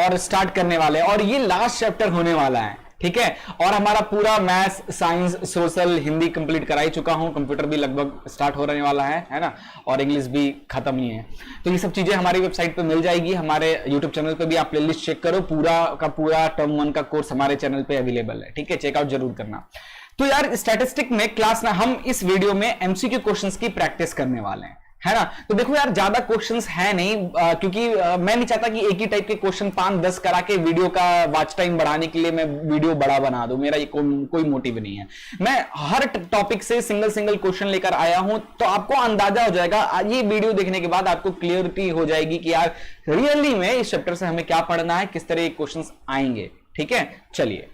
और स्टार्ट करने वाले हैं और ये लास्ट चैप्टर होने वाला है, ठीक है। और हमारा पूरा maths, science, social, Hindi complete करा ही चुका हूं, कंप्यूटर भी लगभग स्टार्ट होने वाला है ना, और इंग्लिश भी खत्म ही है। तो ये सब चीजें हमारी वेबसाइट पे मिल जाएगी, हमारे यूट्यूब चैनल पे भी आप प्लेलिस्ट चेक करो, पूरा का पूरा टर्म 1 का कोर्स हमारे चैनल पे अवेलेबल है, ठीक है, चेकआउट जरूर करना। तो यार स्टैटिस्टिक में क्लास ना हम इस वीडियो में एमसीक्यू क्वेश्चंस की प्रैक्टिस करने वाले हैं, है ना। तो देखो यार ज्यादा क्वेश्चंस है नहीं, क्योंकि मैं नहीं चाहता कि एक ही टाइप के क्वेश्चन 5-10 करा के वीडियो का वॉच टाइम बढ़ाने के लिए मैं वीडियो बड़ा बना दूं, मेरा ये कोई मोटिव नहीं है। मैं हर टॉपिक से सिंगल क्वेश्चन लेकर आया हूं, तो आपको अंदाजा हो जाएगा, ये वीडियो देखने के बाद आपको क्लियरिटी हो जाएगी कि यार रियली में इस चैप्टर से हमें क्या पढ़ना है, किस तरह के क्वेश्चन आएंगे, ठीक है। चलिए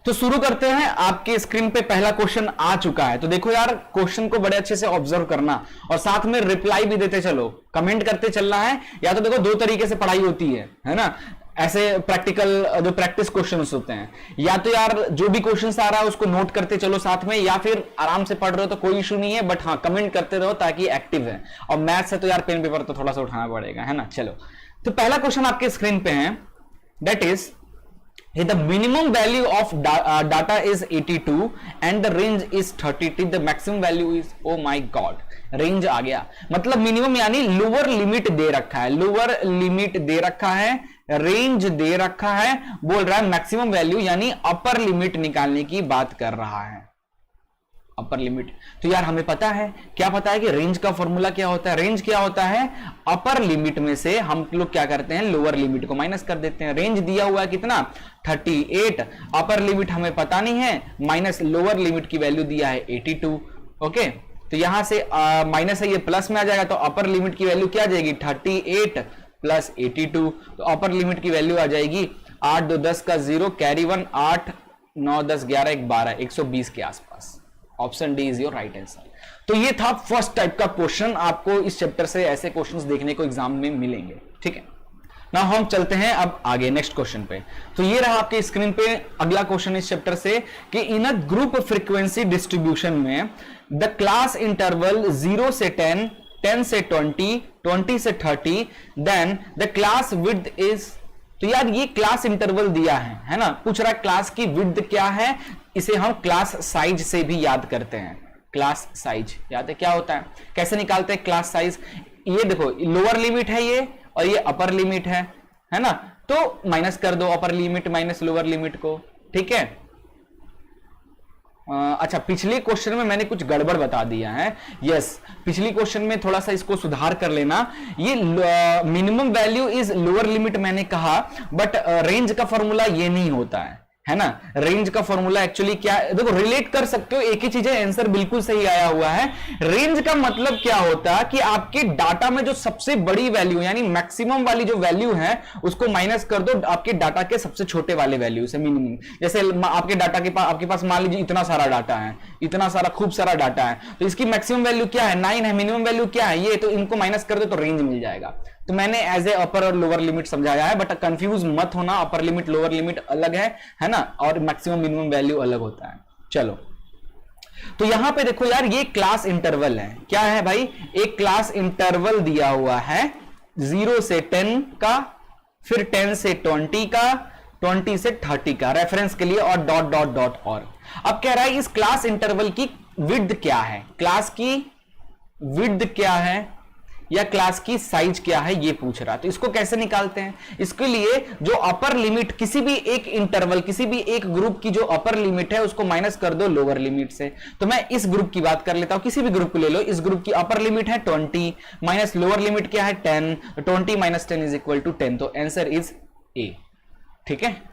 तो शुरू करते हैं। आपके स्क्रीन पे पहला क्वेश्चन आ चुका है, तो देखो यार क्वेश्चन को बड़े अच्छे से ऑब्जर्व करना और साथ में रिप्लाई भी देते चलो, कमेंट करते चलना है। या तो देखो दो तरीके से पढ़ाई होती है ना, ऐसे प्रैक्टिकल जो प्रैक्टिस क्वेश्चंस होते हैं, या तो यार जो भी क्वेश्चंस आ रहा है उसको नोट करते चलो साथ में, या फिर आराम से पढ़ रहे हो तो कोई इशू नहीं है, बट हाँ कमेंट करते रहो ताकि एक्टिव है। और मैथ्स है तो यार पेन पेपर तो थोड़ा सा उठाना पड़ेगा, है ना। चलो तो पहला क्वेश्चन आपके स्क्रीन पे है, that is the minimum value of data is 82 and the range is 30, the maximum value is, oh my god, range आ गया, मतलब मिनिमम यानी लोअर लिमिट दे रखा है, लोअर लिमिट दे रखा है, रेंज दे रखा है, बोल रहा है मैक्सिमम वैल्यू यानी अपर लिमिट निकालने की बात कर रहा है, अपर लिमिट। तो यार हमें पता है, क्या पता है कि रेंज का फॉर्मूला क्या होता है, रेंज क्या होता है, अपर लिमिट में से हम लोग क्या करते हैं, लोअर लिमिट को माइनस कर देते हैं। रेंज दिया हुआ है कितना, 38, अपर लिमिट हमें पता नहीं है, माइनस लोअर लिमिट की वैल्यू दिया है 82, ओके। तो यहां से माइनस है, ये प्लस में आ जाएगा, तो अपर लिमिट की वैल्यू क्या आ जाएगी, 38 प्लस 82, तो अपर लिमिट की वैल्यू आ जाएगी 8 2 10 का 0, कैरी 1, 8 9 10 11 1 12, 120 के आसपास। Option D is your right answer. तो ये था फर्स्ट टाइप का क्वेश्चन, आपको इस चैप्टर से ऐसे क्वेश्चंस देखने को एग्जाम में मिलेंगे, ठीक है ना। हम चलते हैं अब आगे नेक्स्ट क्वेश्चन पे। तो ये रहा आपके स्क्रीन पे अगला क्वेश्चन इस चैप्टर से कि in a group frequency distribution में द क्लास इंटरवल 0 से 10, 10 से 20, 20 से 30, then the class width is. तो यार ये क्लास इंटरवल दिया है ना, पूछ रहा है क्लास की विड्थ क्या है, इसे हम क्लास साइज से भी याद करते हैं। क्लास साइज याद है क्या होता है, कैसे निकालते हैं क्लास साइज, ये देखो लोअर लिमिट है ये और ये अपर लिमिट है ना, तो माइनस कर दो upper limit minus lower limit को, ठीक है। अच्छा पिछले क्वेश्चन में मैंने कुछ गड़बड़ बता दिया है, यस पिछली क्वेश्चन में थोड़ा सा इसको सुधार कर लेना। ये minimum value is lower limit मैंने कहा, बट रेंज का फॉर्मूला ये नहीं होता है ना। रेंज का फॉर्मूला एक्चुअली क्या है, देखो रिलेट कर सकते हो, एक ही चीज है, आंसर बिल्कुल सही आया हुआ है। रेंज का मतलब क्या होता है कि आपके डाटा में जो सबसे बड़ी वैल्यू यानी मैक्सिमम वाली जो वैल्यू है उसको माइनस कर दो आपके डाटा के सबसे छोटे वाले वैल्यू से, मिनिमम। जैसे आपके डाटा के पास, आपके पास मान लीजिए इतना सारा डाटा है, इतना सारा खूब सारा डाटा है, तो इसकी मैक्सिमम वैल्यू क्या है, 9 है, मिनिमम वैल्यू क्या है ये, तो इनको माइनस कर दो तो रेंज मिल जाएगा। तो मैंने एज ए अपर और लोअर लिमिट समझाया है, बट कंफ्यूज मत होना, अपर लिमिट लोअर लिमिट अलग है ना, और मैक्सिमम मिनिमम वैल्यू अलग होता है। चलो तो यहां पे देखो यार ये क्लास इंटरवल है, क्या है भाई, एक क्लास इंटरवल दिया हुआ है 0 से 10 का, फिर 10 से 20 का, 20 से 30 का रेफरेंस के लिए, और डॉट डॉट डॉट। और अब कह रहा है इस क्लास इंटरवल की विड्थ क्या है, क्लास की विड्थ क्या है या क्लास की साइज क्या है ये पूछ रहा है। तो इसको कैसे निकालते हैं, इसके लिए जो अपर लिमिट किसी भी एक इंटरवल, किसी भी एक ग्रुप की जो अपर लिमिट है उसको माइनस कर दो लोअर लिमिट से। तो मैं इस ग्रुप की बात कर लेता हूं, किसी भी ग्रुप को ले लो, इस ग्रुप की अपर लिमिट है 20 माइनस लोअर लिमिट क्या है 10, 20 माइनस 10 इज इक्वल टू 10, तो आंसर इज ए, ठीक है।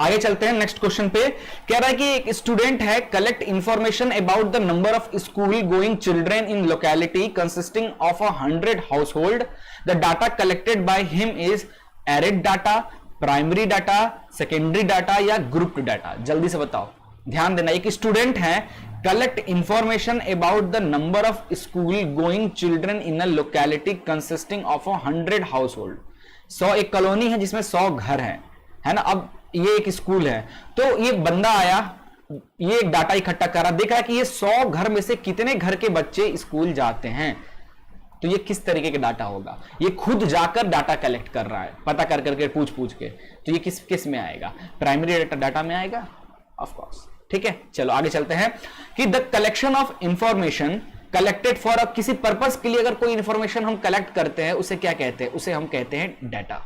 आगे चलते हैं नेक्स्ट क्वेश्चन पे, कह रहा है कि एक स्टूडेंट है, collect information about the number of school going children in locality consisting of 100 house hold. The data collected by him is arid data, primary data, secondary data या ग्रुप्ड डाटा। जल्दी से बताओ, ध्यान देना। एक स्टूडेंट है, collect information about the number of school going children in a locality consisting of 100 house hold. 100 एक colony है जिसमें 100 घर है ना। अब ये एक स्कूल है, तो ये बंदा आया, ये एक डाटा इकट्ठा करा, देखा कि ये 100 घर में से कितने घर के बच्चे स्कूल जाते हैं। तो ये किस तरीके का डाटा होगा? ये खुद जाकर डाटा कलेक्ट कर रहा है, पता कर करके, पूछ पूछ के, तो ये किस में आएगा? प्राइमरी डाटा में आएगा, ऑफ कोर्स। ठीक है, चलो आगे चलते हैं कि the collection of information collected for किसी पर्पस के लिए अगर कोई इंफॉर्मेशन हम कलेक्ट करते हैं उसे क्या कहते हैं? उसे हम कहते हैं डाटा।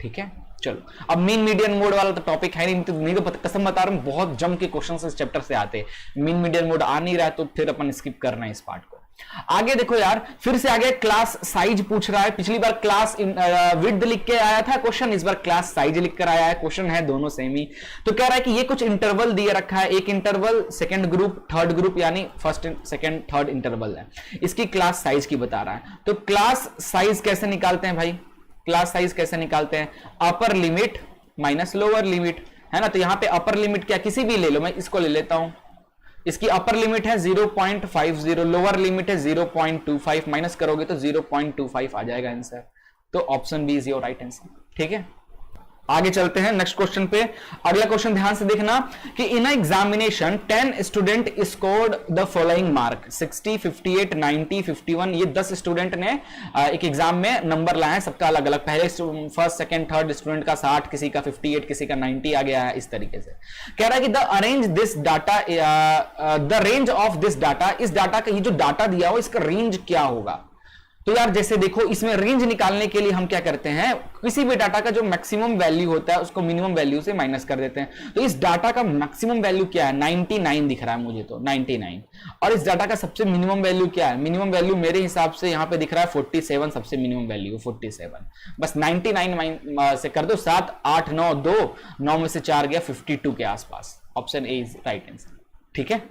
ठीक है, चलो अब मीन मीडियन मोड वाला तो टॉपिक है नहीं तो कसम बता रहा हूं बहुत जम के क्वेश्चंस इस चैप्टर से आते हैं। मीन मीडियन मोड आ नहीं रहा तो फिर अपन स्किप करना है इस पार्ट को। आगे देखो यार, फिर से आगे क्लास साइज पूछ रहा है। पिछली बार क्लास विड्थ लिख के आया था क्वेश्चन, इस बार क्लास साइज लिख कर आया है क्वेश्चन, है दोनों सेम ही। तो कह रहा है कि ये कुछ इंटरवल दिए रखा है, एक interval, second group, third group, यानी फर्स्ट सेकंड थर्ड इंटरवल है, इसकी क्लास साइज की बता रहा है। तो क्लास साइज कैसे निकालते हैं भाई? क्लास साइज कैसे निकालते हैं? Upper limit minus lower limit, है ना। तो यहां पे अपर लिमिट क्या, किसी भी ले लो, मैं इसको ले लेता हूं। इसकी अपर लिमिट है 0.50, लोअर लिमिट है 0.25, माइनस करोगे तो 0.25 आ जाएगा आंसर। तो option B is your right answer. ठीक है, आगे चलते हैं नेक्स्ट क्वेश्चन पे। अगला क्वेश्चन ध्यान से देखना कि in examination 10 student scored the following mark 60, 58, 90, 51। ये 10 स्टूडेंट ने एक एग्जाम में नंबर लाए हैं, सबका अलग अलग, पहले फर्स्ट सेकंड थर्ड स्टूडेंट का 60, किसी का 58, किसी का 90 आ गया है, इस तरीके से। कह रहा है कि the arrange this data, the range of this data, इस डाटा का, ये जो डाटा दिया हो इसका रेंज क्या होगा? तो यार जैसे देखो, इसमें रेंज निकालने के लिए हम क्या करते हैं, किसी भी डाटा का जो मैक्सिमम वैल्यू होता है उसको मिनिमम वैल्यू से माइनस कर देते हैं। तो इस डाटा का मैक्सिमम वैल्यू क्या है? 99 दिख रहा है मुझे तो 99। और इस डाटा का सबसे मिनिमम वैल्यू क्या है? मिनिमम वैल्यू मेरे हिसाब से यहां पे दिख रहा है 47, सबसे मिनिमम वैल्यू 47। बस 99 से कर दो 7, 8, 9, 2, 9 में से 4 गया 52 के आसपास। Option A is right answer. ठीक है,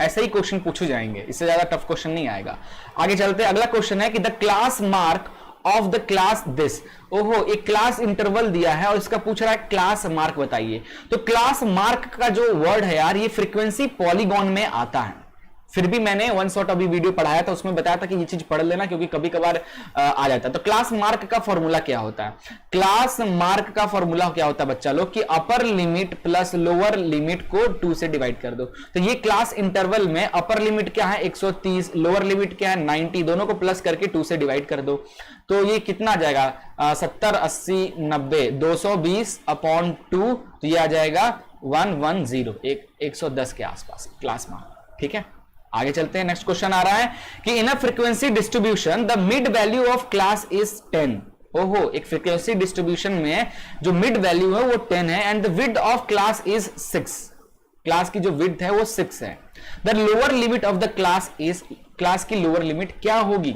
ऐसे ही क्वेश्चन पूछे जाएंगे, इससे ज्यादा टफ क्वेश्चन नहीं आएगा। आगे चलते हैं, अगला क्वेश्चन है कि the class mark of the class this. ओहो, एक क्लास इंटरवल दिया है और इसका पूछ रहा है क्लास मार्क बताइए। तो क्लास मार्क का जो वर्ड है यार, ये फ्रीक्वेंसी पॉलीगॉन में आता है। फिर भी मैंने वन शॉट अभी वीडियो पढ़ाया था, उसमें बताया था कि ये चीज पढ़ लेना क्योंकि कभी कभार आ जाता है। तो क्लास मार्क का फॉर्मूला क्या होता है? क्लास मार्क का फॉर्मूला क्या होता है बच्चा लोग, कि upper limit plus lower limit को 2 से डिवाइड कर दो। तो ये क्लास इंटरवल में अपर लिमिट क्या है 130, लोअर लिमिट क्या है 90, दोनों को प्लस करके 2 से डिवाइड कर दो। तो ये कितना आ जाएगा? 70, 80, 90, 220 अपॉन 2, तो ये आ जाएगा 110, 110 के आसपास क्लास मार्क। ठीक है, आगे चलते हैं। नेक्स्ट क्वेश्चन आ रहा है कि in a frequency distribution the mid value of class is 10। ओहो, एक फ्रीक्वेंसी डिस्ट्रीब्यूशन में जो मिड वैल्यू है वो 10 है and the width of class is 6। Class की जो विड्थ है वो 6 है। The lower limit of the class is, class की लोअर लिमिट क्या होगी?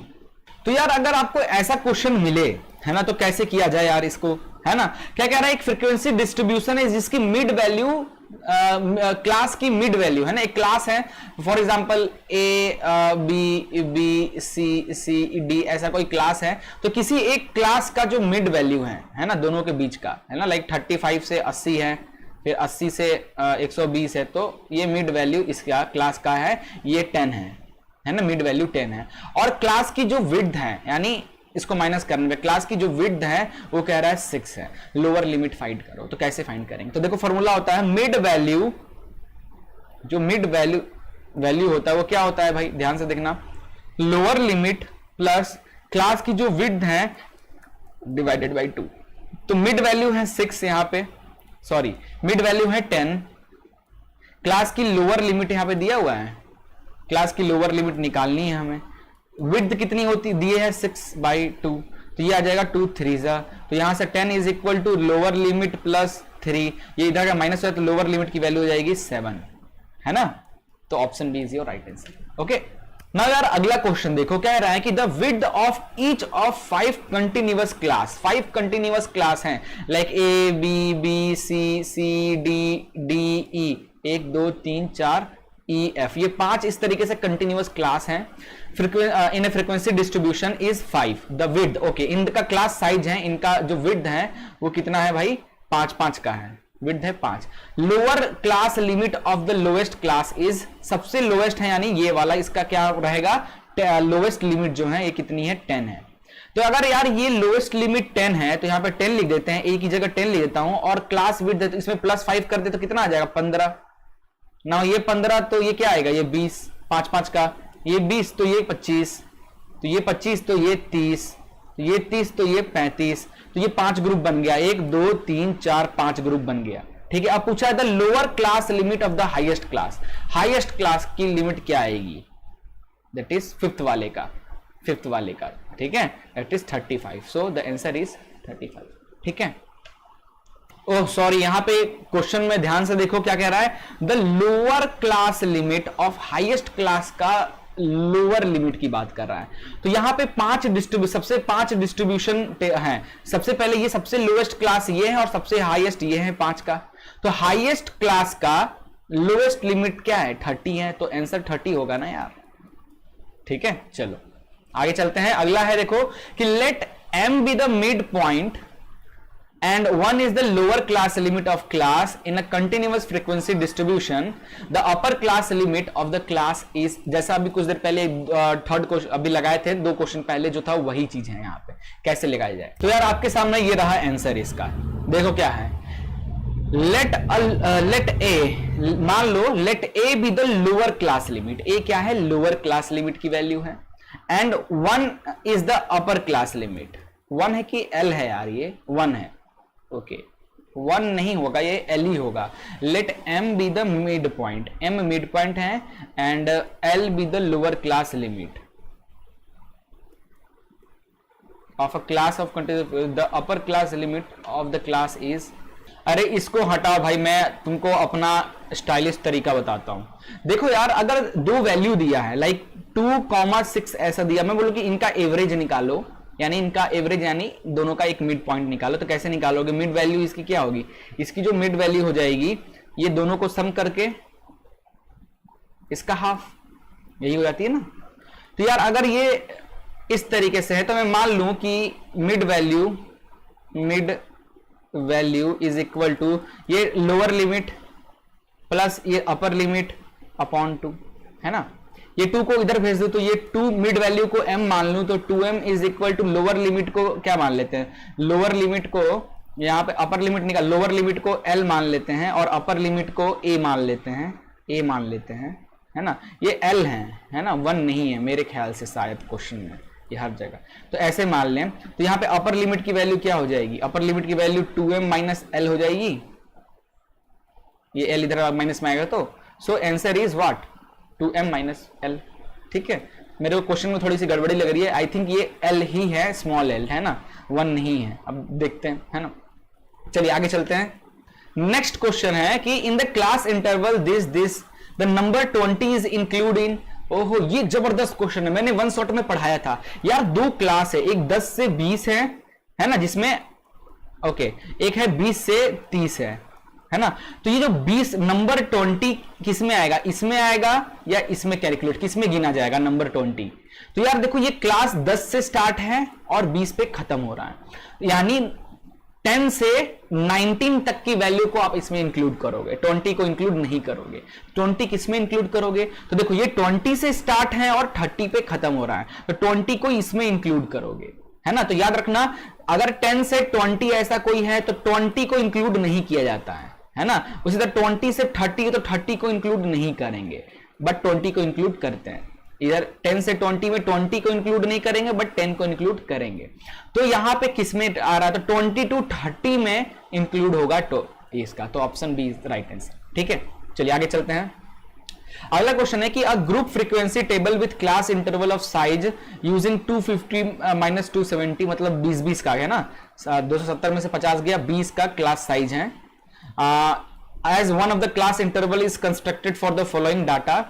तो यार अगर आपको ऐसा क्वेश्चन मिले, है ना, तो कैसे किया जाए यार इसको, है ना। क्या कह रहा है? एक फ्रीक्वेंसी डिस्ट्रीब्यूशन है जिसकी मिड वैल्यू, क्लास की मिड वैल्यू, है ना, एक क्लास है for example A B C C D, ऐसा कोई क्लास है। तो किसी एक क्लास का जो मिड वैल्यू है ना, दोनों के बीच का, है ना, लाइक 35 से 80 है, फिर 80 से 120 है, तो ये मिड वैल्यू इसका क्लास का है, ये 10 है ना, मिड वैल्यू 10 है। और क्लास की जो विड्थ है, यानी इसको माइनस करने पे क्लास की जो विड्थ है वो कह रहा है 6 है। लोअर लिमिट फाइंड करो। तो कैसे फाइंड करेंगे? तो देखो फॉर्मूला होता है मिड वैल्यू, जो मिड वैल्यू होता है वो क्या होता है भाई, ध्यान से देखना, लोअर लिमिट प्लस क्लास की जो विड्थ है डिवाइडेड बाई 2। तो मिड वैल्यू है 6 यहां पे, सॉरी मिड वैल्यू है 10, क्लास की लोअर लिमिट यहां पे दिया हुआ है, क्लास की लोअर लिमिट निकालनी है हमें। विड्थ कितनी होती दिए है 6/2, तो ये आ जाएगा 2 3 तो यहां से 10 is equal to lower limit plus 3, ये इधर का माइनस है तो लोअर लिमिट की वैल्यू हो जाएगी 7, है ना। तो option B is your right answer. Okay, now यार अगला क्वेश्चन देखो, क्या कह रहा है कि the width of each of 5 continuous class, 5 continuous class हैं like A B B C C D D E, 1 2 3 4 E F, ये 5 इस तरीके से कंटिन्यूअस क्लास हैं। In a frequency distribution is 5, the width, okay, इनका क्लास साइज है, इनका जो विड्थ है वो कितना है भाई 5 का है, विड्थ है 5। Lower class limit of the lowest class is, सबसे लोएस्ट है यानी ये वाला, इसका क्या रहेगा, लोएस्ट लिमिट जो है ये कितनी है 10 है। तो अगर यार ये लोएस्ट लिमिट 10 है तो यहां पे 10 लिख देते हैं, ए की जगह 10 लिख देता हूं, और क्लास विड्थ इसमें प्लस 5 कर दे तो कितना आ जाएगा 15 ना, ये 15 तो ये क्या आएगा, ये 20, 5 का ये 20 तो ये 25, तो ये 25, तो ये 30, तो ये 30, तो ये 35, तो ये 5 ग्रुप बन गया, 1 2 3 4 5 ग्रुप बन गया। ठीक है, अब पूछा है the lower class limit of the highest class, highest class की लिमिट क्या आएगी, दैट इज फिफ्थ वाले का, ठीक है, that is 35, so the answer is 35। ठीक है, ओह सॉरी, यहां पे क्वेश्चन में ध्यान से देखो क्या कह रहा है, the lower class limit of highest class का लोअर लिमिट की बात कर रहा है। तो यहां पे 5 डिस्ट्रीब्यूशन है, सबसे पहले ये सबसे लोएस्ट क्लास ये है और सबसे हाईएस्ट ये है 5 का, तो हाईएस्ट क्लास का लोएस्ट लिमिट क्या है, 30 है, तो आंसर 30 होगा ना यार। ठीक है, चलो आगे चलते हैं। अगला है देखो कि let m be the mid point and 1 is the lower class limit of class in a continuous frequency distribution, the upper class limit of the class is, जैसा अभी कुछ देर पहले थर्ड क्वेश्चन अभी लगाए थे, 2 क्वेश्चन पहले जो था वही चीज है यहाँ पे, कैसे लगाई जाए। तो यार आपके सामने ये रहा आंसर इसका, देखो क्या है, लेट ए, मान लो let A be the lower class limit, A क्या है, लोअर क्लास लिमिट की वैल्यू है, and 1 is the upper class limit, 1 है कि एल है यार, ये 1 है, ओके 1 नहीं होगा, ये एल ही होगा। Let M be the mid point, M mid point है and L be the lower class limit of a class of continuous, the upper class limit of the class is, अरे इसको हटाओ भाई, मैं तुमको अपना स्टाइलिश तरीका बताता हूं। देखो यार, अगर 2 वैल्यू दिया है लाइक 2,6 ऐसा दिया, मैं बोलूं कि इनका एवरेज निकालो, यानी इनका एवरेज यानी दोनों का एक मिड पॉइंट निकालो, तो कैसे निकालोगे, मिड वैल्यू इसकी क्या होगी, इसकी जो मिड वैल्यू हो जाएगी ये दोनों को सम करके इसका हाफ, यही हो जाती है ना। तो यार अगर ये इस तरीके से है तो मैं मान लूं कि mid value is equal to ये लोअर लिमिट प्लस ये अपर लिमिट अपॉन 2, है ना। ये 2 को इधर भेज दो तो ये 2 मिड वैल्यू को m मान लूं तो 2m is equal to lower limit को क्या मान लेते हैं, लोअर लिमिट को यहां पे अपर लिमिट निकाल, लोअर लिमिट को l मान लेते हैं और अपर लिमिट को a मान लेते हैं, है ना। ये l है ना, 1 नहीं है मेरे ख्याल से शायद क्वेश्चन में, ये हर जगह तो ऐसे मान लें। तो यहाँ पे अपर लिमिट की वैल्यू क्या हो जाएगी, अपर लिमिट की वैल्यू 2m माइनस l हो जाएगी, ये l इधर माइनस में आएगा, तो so answer is what, 2m minus l। ठीक है, मेरे को क्वेश्चन में थोड़ी सी गड़बड़ी लग रही है, आई थिंक ये l ही है, स्मॉल l है ना, 1 नहीं है, अब देखते हैं, है ना। चलिए आगे चलते हैं। नेक्स्ट क्वेश्चन है कि in the class interval this the number 20 is include in, ओहो ये जबरदस्त क्वेश्चन है, मैंने 1 शॉट में पढ़ाया था यार। 2 क्लास है, एक 10 से 20 है ना, जिसमें ओके एक है 20 से 30 है ना। तो ये जो 20 नंबर 20 किस में आएगा, इसमें आएगा या इसमें कैलकुलेट, किस में गिना जाएगा नंबर 20। तो यार देखो ये क्लास 10 से स्टार्ट है और 20 पे खत्म हो रहा है, यानी 10 से 19 तक की वैल्यू को आप इसमें इंक्लूड करोगे, 20 को इंक्लूड नहीं करोगे। 20 किस में इंक्लूड करोगे, तो देखो ये 20 से स्टार्ट है और 30 पे खत्म हो रहा है, तो 20 को इसमें इंक्लूड करोगे, है ना। तो याद रखना अगर 10 से 20 ऐसा कोई है तो 20 को इंक्लूड नहीं किया जाता है ना। उसी तरह 20 से 30 है तो 30 को इंक्लूड नहीं करेंगे, बट 20 को इंक्लूड करते हैं। इधर 10 से 20 में 20 को इंक्लूड नहीं करेंगे बट 10 को इंक्लूड करेंगे। तो यहां पे किसमें आ रहा है, तो 20 to 30 में इंक्लूड होगा तो इसका, तो option B is right answer. ठीक है, चलिए आगे चलते हैं। अगला क्वेश्चन है कि अ group frequency table with class interval of size using 250 minus 270, मतलब 20-20 का है ना, 270 में से 50 गया, 20 का क्लास साइज है। As one of the class interval is constructed for the following data,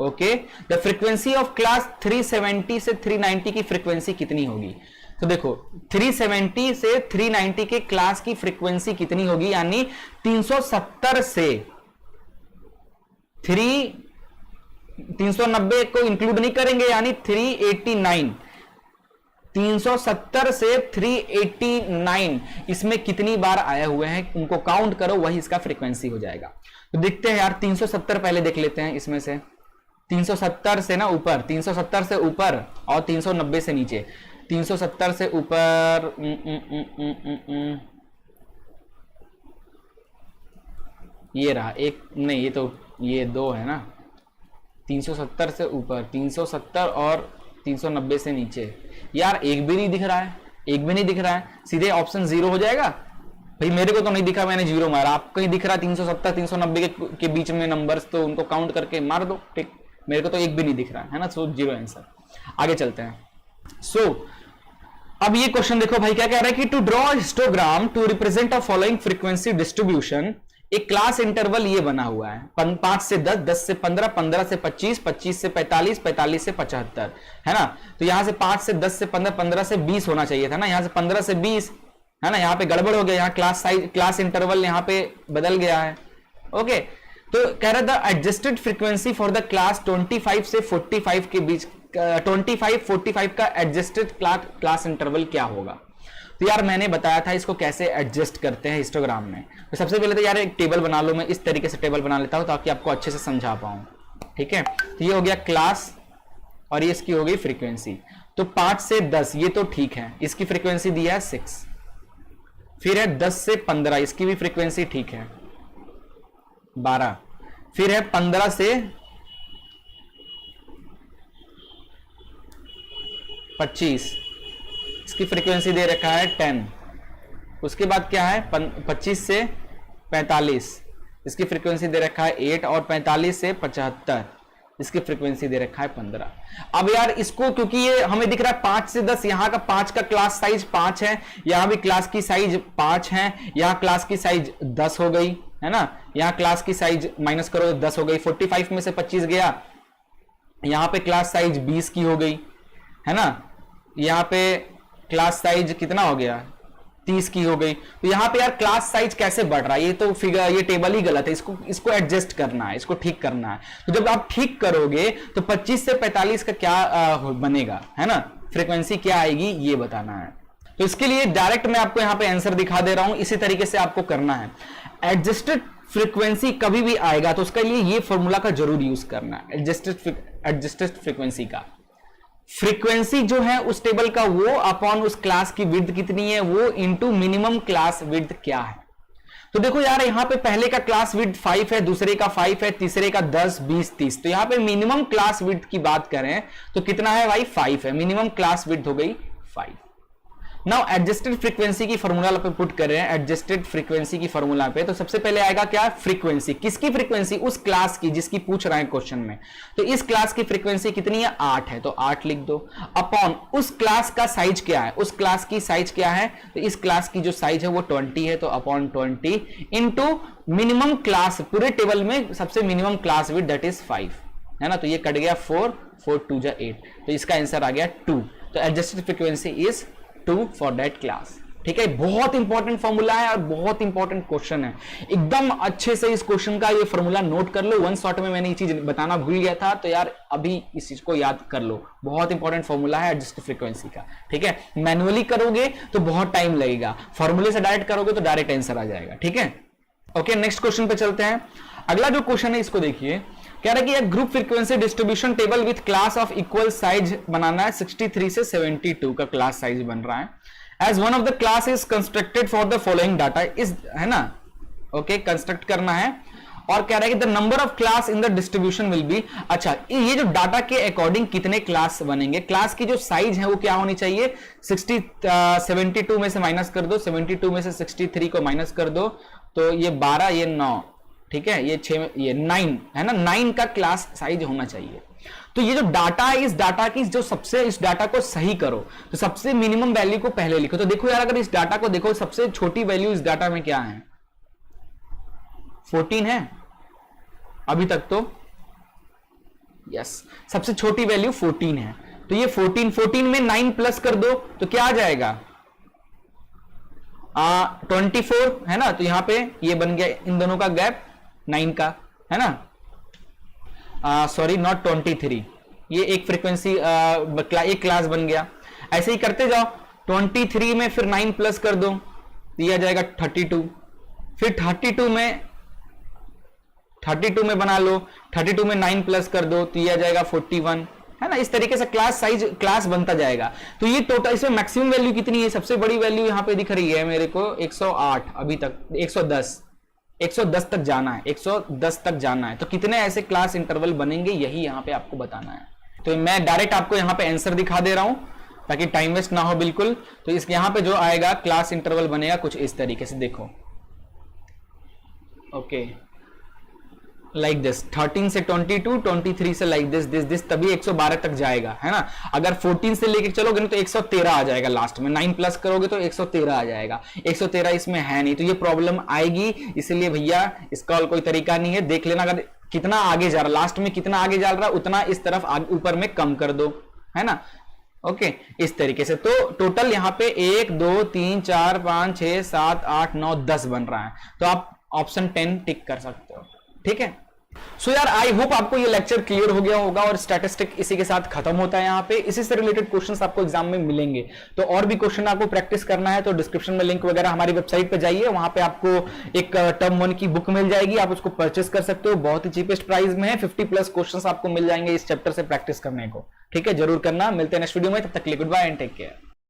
okay the frequency of class 370 से 390 की फ्रीक्वेंसी कितनी होगी। तो देखो 370 से 390 के क्लास की फ्रीक्वेंसी कितनी होगी, यानी 370 से 390 को इंक्लूड नहीं करेंगे, यानी 389, 370 से 389 इसमें कितनी बार आए हुए हैं उनको काउंट करो, वही इसका फ्रीक्वेंसी हो जाएगा। तो देखते हैं यार, 370 पहले देख लेते हैं, इसमें से 370 से ना ऊपर, 370 से ऊपर और 390 से नीचे। 370 से ऊपर ये रहा एक, नहीं ये तो ये 2 है ना, 370 से ऊपर 370 और 390 से नीचे। यार एक भी नहीं दिख रहा है, एक भी नहीं दिख रहा है, सीधे ऑप्शन 0 हो जाएगा। भाई मेरे को तो नहीं दिखा, मैंने 0 मारा, आपको ही दिख रहा 370 390 के बीच में नंबर्स, तो उनको काउंट करके मार दो, ठीक। मेरे को तो एक भी नहीं दिख रहा है ना, सो 0 आंसर। आगे चलते हैं। सो अब ये क्वेश्चन देखो भाई क्या कह रहा है कि to draw histogram to represent a following frequency distribution, एक क्लास इंटरवल ये बना हुआ है 5 से 10, 10 से 15, 15 से 25, 25 से 45, 45 से 75, है ना। तो यहां से 5 से 10 से 15, 15 से 20 होना चाहिए था ना, यहां से 15 से 20, है ना। यहां पे गड़बड़ हो गया, यहाँ क्लास साइज, क्लास इंटरवल यहां पे बदल गया है। ओके, तो कह रहा था adjusted frequency for the class 25 से 45 के बीच, 25 45 का एडजस्टेड क्लास इंटरवल क्या होगा। तो यार मैंने बताया था इसको कैसे एडजस्ट करते हैं हिस्टोग्राम में। तो सबसे पहले तो यार एक टेबल बना लो, मैं इस तरीके से टेबल बना लेता हूं ताकि आपको अच्छे से समझा पाऊं, ठीक है। तो ये हो गया क्लास और ये इसकी हो गई फ्रीक्वेंसी। तो 5 से 10 ये तो ठीक है, इसकी फ्रीक्वेंसी दी है 6। फिर है 10 से 15, इसकी भी फ्रीक्वेंसी ठीक है 12। फिर है 15 से 25, इसकी फ्रीक्वेंसी दे रखा है 10। उसके बाद क्या है 25 से 45, इसकी फ्रीक्वेंसी दे रखा है 8। और 45 से 75, इसकी फ्रीक्वेंसी दे रखा है 15। अब यार इसको, क्योंकि ये हमें दिख रहा है 5 से 10, यहां का 5 का क्लास साइज 5 है, यहां भी क्लास की साइज 5 है, यहां क्लास की साइज 10 हो गई, है ना। यहां क्लास की साइज माइनस करो 10 हो गई, 45 में से 25 गया, यहां पे क्लास साइज 20 की हो गई, है ना। यहां पे क्लास साइज कितना हो गया 30 की हो गई। तो यहां पे यार क्लास साइज कैसे बढ़ रहा है, ये तो फिगर, ये टेबल ही गलत है, इसको एडजस्ट करना है, इसको ठीक करना है। तो जब आप ठीक करोगे तो 25 से 45 का क्या बनेगा, है ना, फ्रीक्वेंसी क्या आएगी ये बताना है। तो इसके लिए डायरेक्ट मैं आपको यहां पे आंसर दिखा दे रहा हूं, इसी तरीके से आपको करना है। एडजस्टेड फ्रीक्वेंसी कभी भी आएगा तो उसके लिए ये फॉर्मूला का जरूर यूज करना है, एडजस्टेड फ्रीक्वेंसी का। फ्रीक्वेंसी जो है उस टेबल का वो अपॉन उस क्लास की विड्थ कितनी है वो इनटू मिनिमम क्लास विड्थ क्या है। तो देखो यार यहां पे पहले का क्लास विड्थ 5 है, दूसरे का 5 है, तीसरे का 10, 20, 30। तो यहां पे मिनिमम क्लास विड्थ की बात करें तो कितना है भाई 5 है, मिनिमम क्लास विड्थ हो गई 5। नाउ एडजस्टेड फ्रीक्वेंसी की फॉर्मूला पे पुट कर रहे हैं, एडजस्टेड फ्रीक्वेंसी की फॉर्मूला पे। तो सबसे पहले आएगा क्या फ्रीक्वेंसी, किसकी फ्रीक्वेंसी, उस क्लास की जिसकी पूछ रहे हैं क्वेश्चन में। तो इस क्लास की फ्रीक्वेंसी कितनी है 8 है, तो 8 लिख दो। अपॉन उस क्लास का साइज क्या है, उस क्लास की साइज क्या है, तो इस क्लास की जो साइज है वो 20 है, तो अपॉन 20 इंटू मिनिमम क्लास, पूरे टेबल में सबसे minimum class width that is 5, है ना। तो ये कट गया 4, 4 2 जा 8, तो इसका आंसर आ गया 2। तो adjusted frequency is 2 for that class, ठीक है। बहुत इंपॉर्टेंट फॉर्मूला है और बहुत इंपॉर्टेंट क्वेश्चन है, एकदम अच्छे से इस क्वेश्चन का ये फॉर्मूला नोट कर लो। वन शॉट में मैंने ये चीज बताना भूल गया था, तो यार अभी इस चीज को याद कर लो, बहुत इंपॉर्टेंट फॉर्मूला है एडजस्टेड फ्रीक्वेंसी का, ठीक है। मैनुअली करोगे तो बहुत टाइम लगेगा, फॉर्मूले से डायरेक्ट करोगे तो डायरेक्ट आंसर आ जाएगा, ठीक है। ओके, नेक्स्ट क्वेश्चन पे चलते हैं। अगला जो क्वेश्चन है इसको देखिए, कह रहा है कि एक group frequency distribution table with class of equal size बनाना है, 63 से 72 का क्लास साइज बन रहा है। As one of the class is constructed for the following data is, है ना, ओके, कंस्ट्रक्ट करना है। और कह रहा है कि the number of class in the distribution will be, अच्छा ये जो डाटा के अकॉर्डिंग कितने क्लास बनेंगे, क्लास की जो साइज है वो क्या होनी चाहिए, 72 में से माइनस कर दो, 72 में से 63 को माइनस कर दो, तो ये 12, ये 9, ठीक है, ये 6, ये 9 है ना, 9 का क्लास साइज होना चाहिए। तो ये जो डाटा है, इस डाटा की जो सबसे, इस डाटा को सही करो तो सबसे मिनिमम वैल्यू को पहले लिखो। तो देखो यार अगर इस डाटा को देखो, सबसे छोटी वैल्यू इस डाटा में क्या है 14 है अभी तक, तो यस सबसे छोटी वैल्यू 14 है। तो ये 14 में 9 प्लस कर दो तो क्या आ जाएगा 24, है ना। तो यहां पे ये बन गया इन दोनों का गैप 9 का, है ना, सॉरी नॉट 23, ये एक फ्रीक्वेंसी एक क्लास बन गया। ऐसे ही करते जाओ, 23 में फिर 9 प्लस कर दो दिया जाएगा 32, फिर 32 में बना लो, 32 में 9 प्लस कर दो तो यह जाएगा 41, है ना। इस तरीके से क्लास साइज क्लास बनता जाएगा। तो ये टोटल, इसमें मैक्सिमम वैल्यू कितनी है, सबसे बड़ी वैल्यू यहां पे दिख रही है मेरे को 108, अभी तक 110 तक जाना है, 110 तक जाना है। तो कितने ऐसे क्लास इंटरवल बनेंगे यही यहां पे आपको बताना है। तो मैं डायरेक्ट आपको यहां पे आंसर दिखा दे रहा हूं ताकि टाइम वेस्ट ना हो बिल्कुल। तो इस यहां पे जो आएगा क्लास इंटरवल बनेगा कुछ इस तरीके से, देखो ओके लाइक दिस 13 से 22, 23 से लाइक दिस तभी 112 तक जाएगा, है ना। अगर 14 से लेके चलोगे ना तो 113 आ जाएगा लास्ट में, 9 प्लस करोगे तो 113 आ जाएगा। 113 इसमें है नहीं, तो ये प्रॉब्लम आएगी। इसलिए भैया इसका और कोई तरीका नहीं है, देख लेना अगर कितना आगे जा रहा, लास्ट में कितना आगे जा रहा उतना इस तरफ ऊपर में कम कर दो, है ना। ओके इस तरीके से। तो टोटल यहां पे 1 2 3 4 5 6 7 8 9 10 बन रहा है, तो आप ऑप्शन 10 टिक कर सकते हो, ठीक है। सो यार आई होप आपको ये लेक्चर क्लियर हो गया होगा, और स्टैटिस्टिक इसी के साथ खत्म होता है। यहाँ पे इसी से रिलेटेड क्वेश्चंस आपको एग्जाम में मिलेंगे, तो और भी क्वेश्चन आपको प्रैक्टिस करना है तो डिस्क्रिप्शन में लिंक वगैरह हमारी वेबसाइट पे जाइए, वहां पे आपको एक टर्म 1 की बुक मिल जाएगी, आप उसको परचेस कर सकते हो, बहुत ही चीपेस्ट प्राइस में है। 50+ क्वेश्चंस आपको मिल जाएंगे इस चैप्टर से प्रैक्टिस करने को, ठीक है। जरूर करना। मिलते हैं नेक्स्ट वीडियो में, तब तक के लिए good bye and take care.